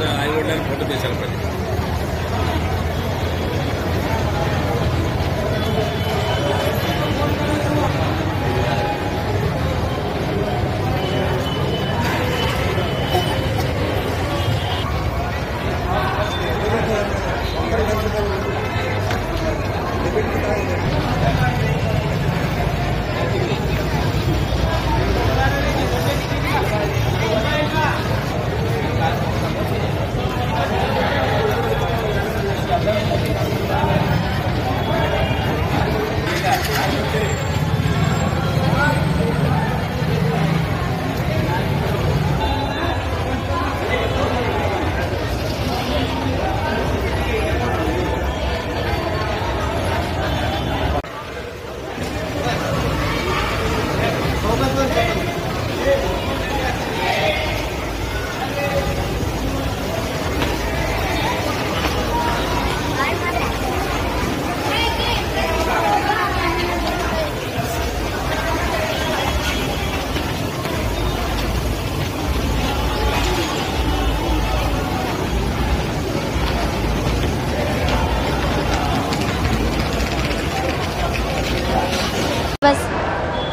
आई-वडिलांना फोटो द्यायला पाहिजे.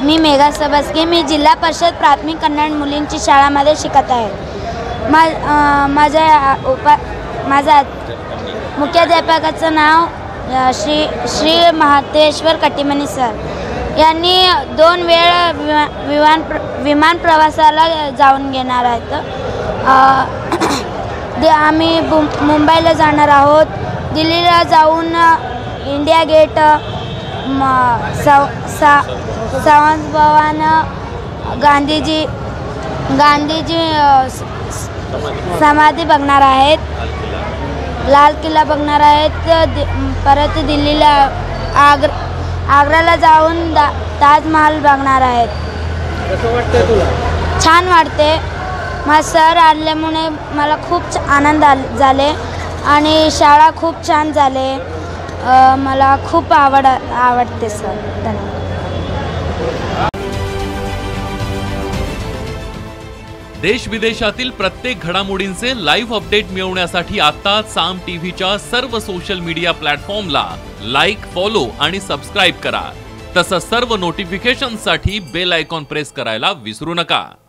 मी मेघा सबस्के. मी जिल्हा परिषद प्राथमिक कन्नड मुलींची शाळामध्ये शिकत आहे. माझा मुख्याध्यापकाचं नाव श्री महातेश्वर कटिमनी सर यांनी 2 वेळा विमान प्रवासाला जाऊन घेणार आहेत. आम्ही मुंबईला जाणार आहोत. दिल्लीला जाऊन इंडिया गेट, सावंत भवन, गांधीजी समाधी बघणार आहेत. लाल किल्ला बघणार आहेत. परत दिल्लीला आग्र्याला जाऊन ताजमहल बघणार आहेत. कसं वाटतंय तुला? छान वाटते. माझा सर आल्यामुळे मला खूप आनंद झाले आणि शाळा खूप छान झाले. मला खूप आवडते सर. धन्यवाद. देश विदेशातील प्रत्येक घडामोडींचे लाईव्ह अपडेट मिळवण्यासाठी आता साम टीव्हीच्या सर्व सोशल मीडिया प्लॅटफॉर्मला लाईक, फॉलो आणि सबस्क्राईब करा. तसंच सर्व नोटिफिकेशनसाठी बेल आयकॉन प्रेस करायला विसरू नका.